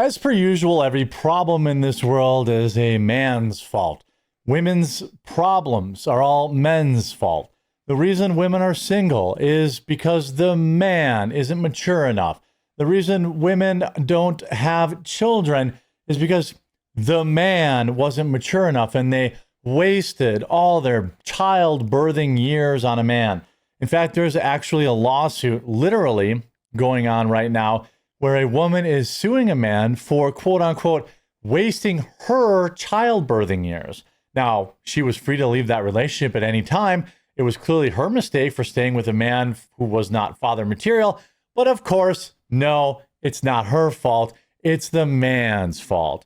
As per usual, every problem in this world is a man's fault. Women's problems are all men's fault. The reason women are single is because the man isn't mature enough. The reason women don't have children is because the man wasn't mature enough and they wasted all their childbirthing years on a man. In fact, there's actually a lawsuit literally going on right now where a woman is suing a man for, quote unquote, wasting her childbirthing years. Now, she was free to leave that relationship at any time. It was clearly her mistake for staying with a man who was not father material. But of course, no, it's not her fault. It's the man's fault.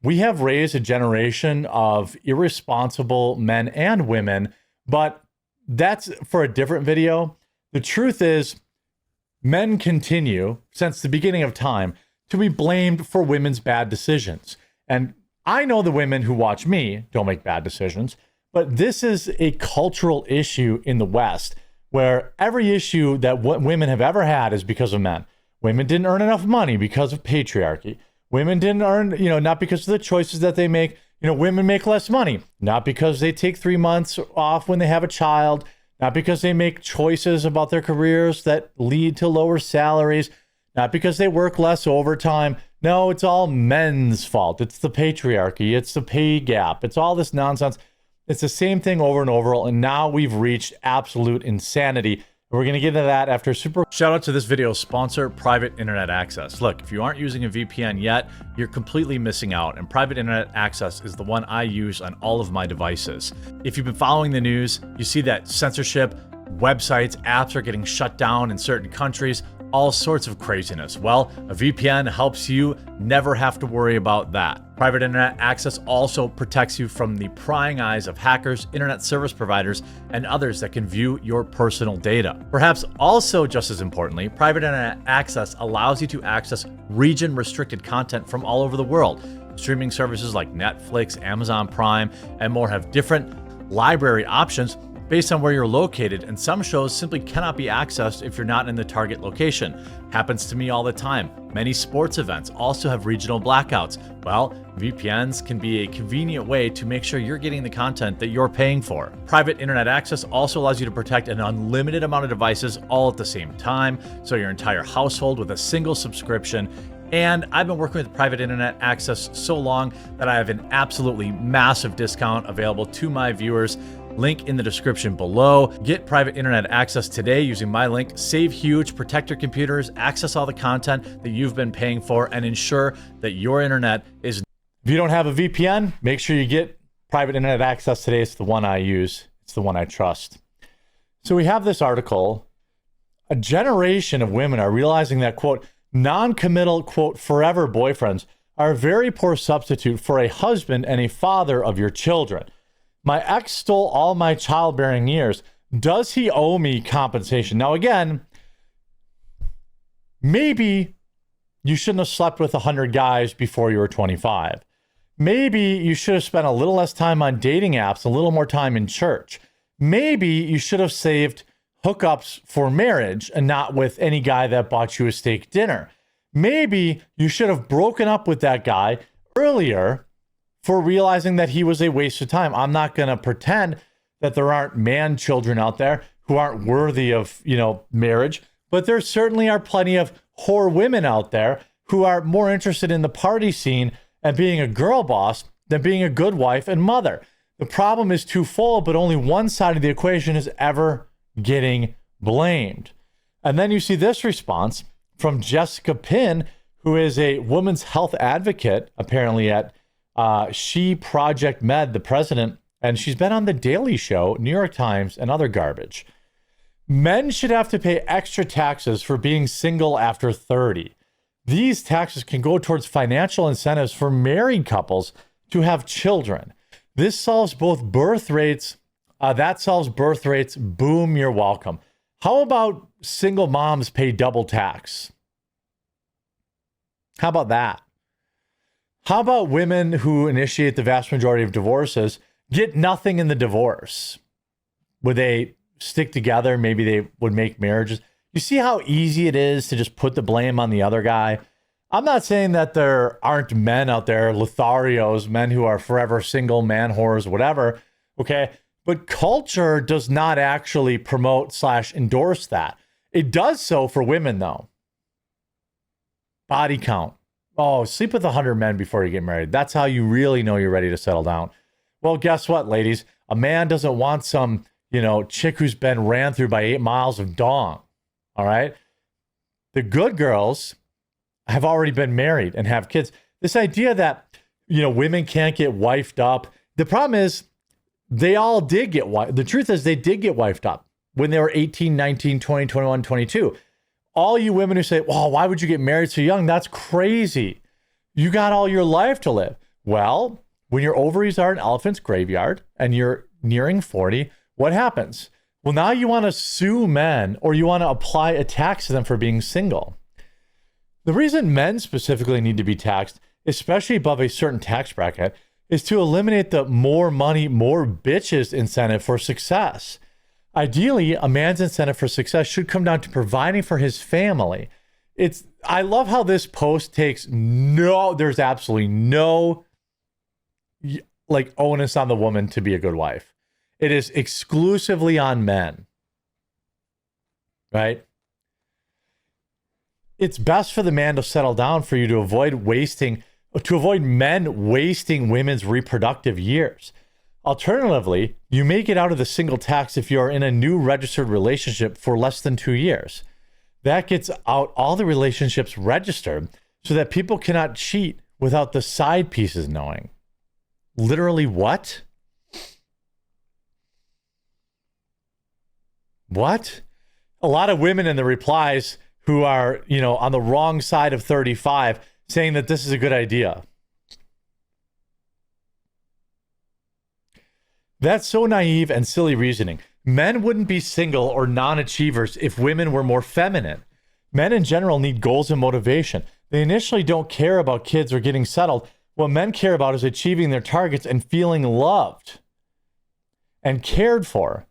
We have raised a generation of irresponsible men and women, but that's for a different video. The truth is, men continue, since the beginning of time, to be blamed for women's bad decisions. And I know the women who watch me don't make bad decisions, but this is a cultural issue in the West where every issue that women have ever had is because of men. Women didn't earn enough money because of patriarchy. Women didn't earn, not because of the choices that they make. Women make less money, not because they take 3 months off when they have a child, not because they make choices about their careers that lead to lower salaries, not because they work less overtime. No, it's all men's fault. It's the patriarchy. It's the pay gap. It's all this nonsense. It's the same thing over and over. And now we've reached absolute insanity. We're going to get into that after super. Shout out to this video's sponsor, Private Internet Access. Look, if you aren't using a VPN yet, you're completely missing out. And Private Internet Access is the one I use on all of my devices. If you've been following the news, you see that censorship, websites, apps are getting shut down in certain countries, all sorts of craziness. Well, a VPN helps you never have to worry about that. Private Internet Access also protects you from the prying eyes of hackers, internet service providers, and others that can view your personal data. Perhaps also just as importantly, Private Internet Access allows you to access region-restricted content from all over the world. Streaming services like Netflix, Amazon Prime, and more have different library options based on where you're located, and some shows simply cannot be accessed if you're not in the target location. Happens to me all the time. Many sports events also have regional blackouts. Well, VPNs can be a convenient way to make sure you're getting the content that you're paying for. Private Internet Access also allows you to protect an unlimited amount of devices all at the same time, so your entire household with a single subscription. And I've been working with Private Internet Access so long that I have an absolutely massive discount available to my viewers. Link in the description below. Get Private Internet Access today using my link. Save huge, protect your computers, access all the content that you've been paying for, and ensure that your internet is... If you don't have a VPN, make sure you get Private Internet Access today. It's the one I use. It's the one I trust. So we have this article. A generation of women are realizing that, quote, non-committal, quote, forever boyfriends are a very poor substitute for a husband and a father of your children. My ex stole all my childbearing years. Does he owe me compensation? Now, again, maybe you shouldn't have slept with 100 guys before you were 25. Maybe you should have spent a little less time on dating apps, a little more time in church. Maybe you should have saved hookups for marriage and not with any guy that bought you a steak dinner. Maybe you should have broken up with that guy earlier for realizing that he was a waste of time. I'm not going to pretend that there aren't man children out there who aren't worthy of, marriage, but there certainly are plenty of whore women out there who are more interested in the party scene and being a girl boss than being a good wife and mother. The problem is twofold, but only one side of the equation is ever getting blamed. And then you see this response from Jessica Pinn, who is a women's health advocate, apparently at She Project Med, the president, and she's been on The Daily Show, New York Times, and other garbage. Men should have to pay extra taxes for being single after 30. These taxes can go towards financial incentives for married couples to have children. This solves both birth rates. That solves birth rates. Boom, you're welcome. How about single moms pay double tax? How about that? How about women who initiate the vast majority of divorces get nothing in the divorce? Would they stick together? Maybe they would make marriages. You see how easy it is to just put the blame on the other guy? I'm not saying that there aren't men out there, Lotharios, men who are forever single, man whores, whatever. Okay. But culture does not actually promote / endorse that. It does so for women, though. Body count. Oh, sleep with 100 men before you get married. That's how you really know you're ready to settle down. Well, guess what, ladies? A man doesn't want some, chick who's been ran through by 8 miles of dong. All right. The good girls have already been married and have kids. This idea that, women can't get wifed up. The problem is they all did get wifed. The truth is they did get wifed up when they were 18, 19, 20, 21, 22. All you women who say, well, why would you get married so young? That's crazy. You got all your life to live. Well, when your ovaries are an elephant's graveyard and you're nearing 40, what happens? Well, now you want to sue men or you want to apply a tax to them for being single. The reason men specifically need to be taxed, especially above a certain tax bracket, is to eliminate the more money, more bitches incentive for success. Ideally, a man's incentive for success should come down to providing for his family. I love how this post takes there's absolutely no onus on the woman to be a good wife. It is exclusively on men, right? It's best for the man to settle down for you to avoid men wasting women's reproductive years. Alternatively, you may get out of the single tax if you are in a new registered relationship for less than 2 years. That gets out all the relationships registered so that people cannot cheat without the side pieces knowing. Literally what? What? A lot of women in the replies who are, on the wrong side of 35 saying that this is a good idea. That's so naive and silly reasoning. Men wouldn't be single or non-achievers if women were more feminine. Men in general need goals and motivation. They initially don't care about kids or getting settled. What men care about is achieving their targets and feeling loved and cared for.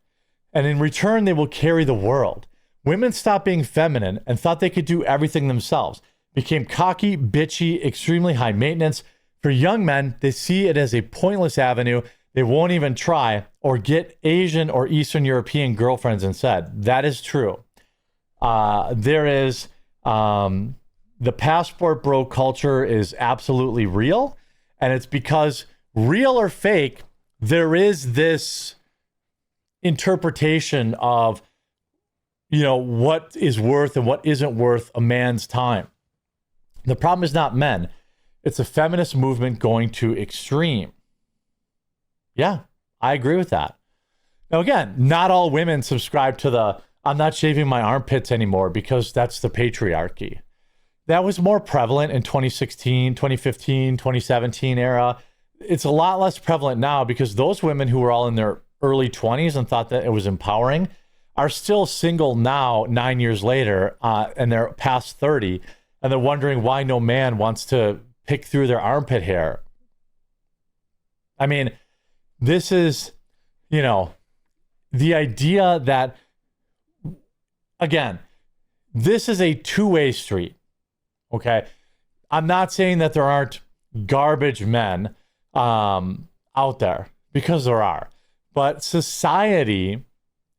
And in return, they will carry the world. Women stopped being feminine and thought they could do everything themselves, became cocky, bitchy, extremely high maintenance. For young men, they see it as a pointless avenue. They won't even try or get Asian or Eastern European girlfriends instead. That is true. There is the passport bro culture is absolutely real. And it's because, real or fake, there is this interpretation of, what is worth and what isn't worth a man's time. The problem is not men. It's a feminist movement going to extreme. Yeah, I agree with that. Now, again, not all women subscribe to I'm not shaving my armpits anymore because that's the patriarchy. That was more prevalent in 2016, 2015, 2017 era. It's a lot less prevalent now because those women who were all in their early 20s and thought that it was empowering are still single now, 9 years later, and they're past 30, and they're wondering why no man wants to pick through their armpit hair. I mean, this is, the idea that, again, this is a two-way street, okay? I'm not saying that there aren't garbage men out there, because there are. But society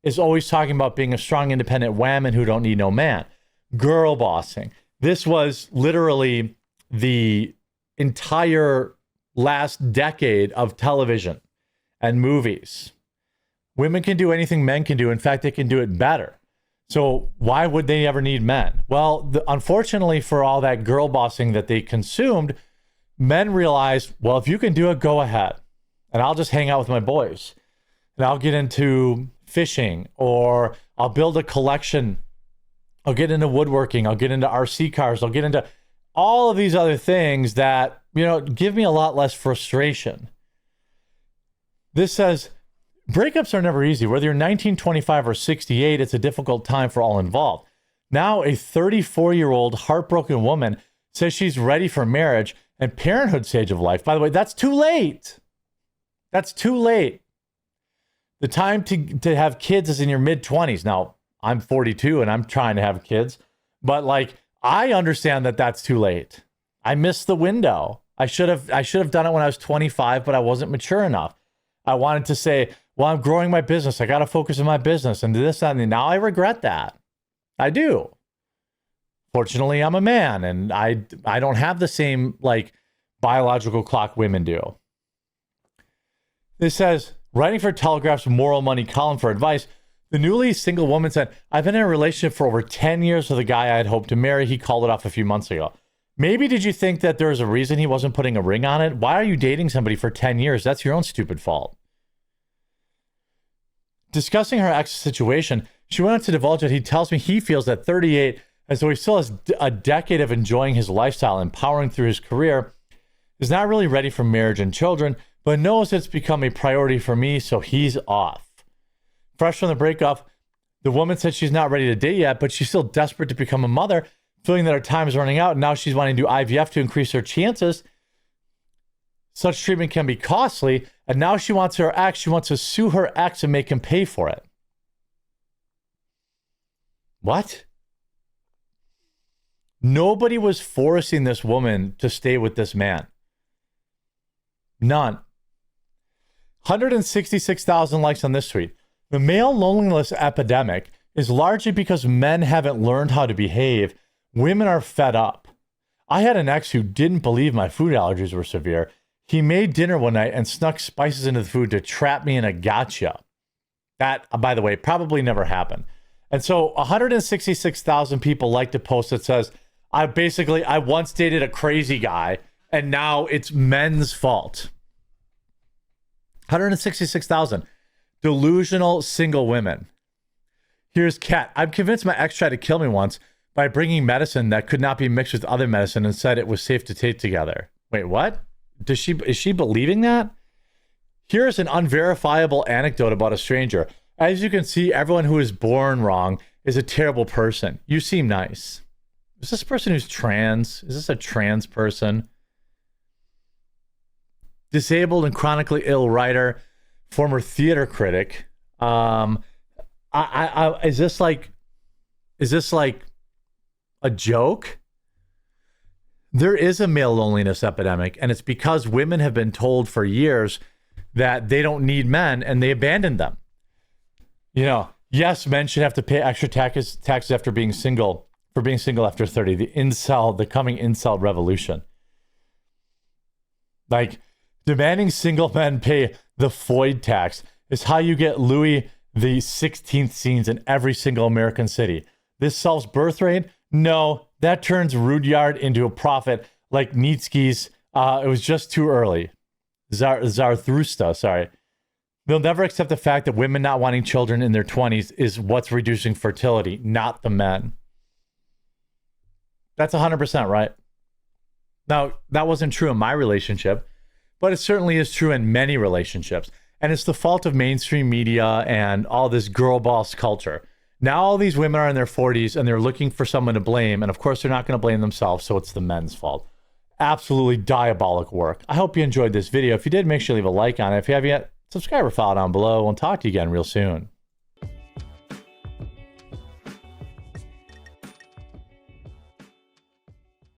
is always talking about being a strong, independent woman who don't need no man. Girl bossing. This was literally the entire last decade of television and movies. Women can do anything men can do. In fact, they can do it better. So why would they ever need men? Well, unfortunately for all that girl bossing that they consumed, men realized, well, if you can do it, go ahead. And I'll just hang out with my boys. And I'll get into fishing, or I'll build a collection. I'll get into woodworking. I'll get into RC cars. I'll get into all of these other things that, give me a lot less frustration. This says, breakups are never easy. Whether you're 19, 25, or 68, it's a difficult time for all involved. Now, a 34-year-old heartbroken woman says she's ready for marriage and parenthood stage of life. By the way, that's too late. That's too late. The time to have kids is in your mid-20s. Now, I'm 42 and I'm trying to have kids, but I understand that that's too late. I missed the window. I should have done it when I was 25, but I wasn't mature enough. I wanted to say, well, I'm growing my business. I got to focus on my business and this, that, and now I regret that. I do. Fortunately, I'm a man and I don't have the same like biological clock women do. This says, writing for Telegraph's Moral Money column for advice, the newly single woman said, I've been in a relationship for over 10 years with a guy I had hoped to marry. He called it off a few months ago. Maybe did you think that there was a reason he wasn't putting a ring on it? Why are you dating somebody for 10 years? That's your own stupid fault. Discussing her ex's situation, she went on to divulge that he tells me he feels at 38, as though he still has a decade of enjoying his lifestyle and powering through his career, is not really ready for marriage and children, but knows it's become a priority for me, so he's off. Fresh from the breakup, the woman said she's not ready to date yet, but she's still desperate to become a mother, feeling that her time is running out, and now she's wanting to do IVF to increase her chances. Such treatment can be costly, and now she wants to sue her ex and make him pay for it. What? Nobody was forcing this woman to stay with this man. None. 166,000 likes on this tweet. The male loneliness epidemic is largely because men haven't learned how to behave. Women are fed up. I had an ex who didn't believe my food allergies were severe. He made dinner one night and snuck spices into the food to trap me in a gotcha. That, by the way, probably never happened. And so 166,000 people liked a post that says, I once dated a crazy guy and now it's men's fault. 166,000 delusional single women. Here's Kat. I'm convinced my ex tried to kill me once by bringing medicine that could not be mixed with other medicine and said it was safe to take together. Wait, what? Is she believing that? Here's an unverifiable anecdote about a stranger. As you can see, everyone who is born wrong is a terrible person. You seem nice. Is this person who's trans? Is this a trans person? Disabled and chronically ill writer, former theater critic. Is this like a joke? There is a male loneliness epidemic, and it's because women have been told for years that they don't need men, and they abandoned them. You know, yes, men should have to pay extra taxes after being single, for being single after 30. The coming incel revolution. Like, demanding single men pay the Floyd tax is how you get Louis the 16th scenes in every single American city. This solves birth rate? No, that turns Rudyard into a prophet like Nietzsche's. It was just too early. Zarathustra, sorry. They'll never accept the fact that women not wanting children in their 20s is what's reducing fertility, not the men. That's 100% right. Now, that wasn't true in my relationship, but it certainly is true in many relationships. And it's the fault of mainstream media and all this girl boss culture. Now all these women are in their 40s and they're looking for someone to blame. And of course, they're not going to blame themselves, so it's the men's fault. Absolutely diabolic work. I hope you enjoyed this video. If you did, make sure you leave a like on it. If you haven't yet, subscribe or follow down below. We'll talk to you again real soon.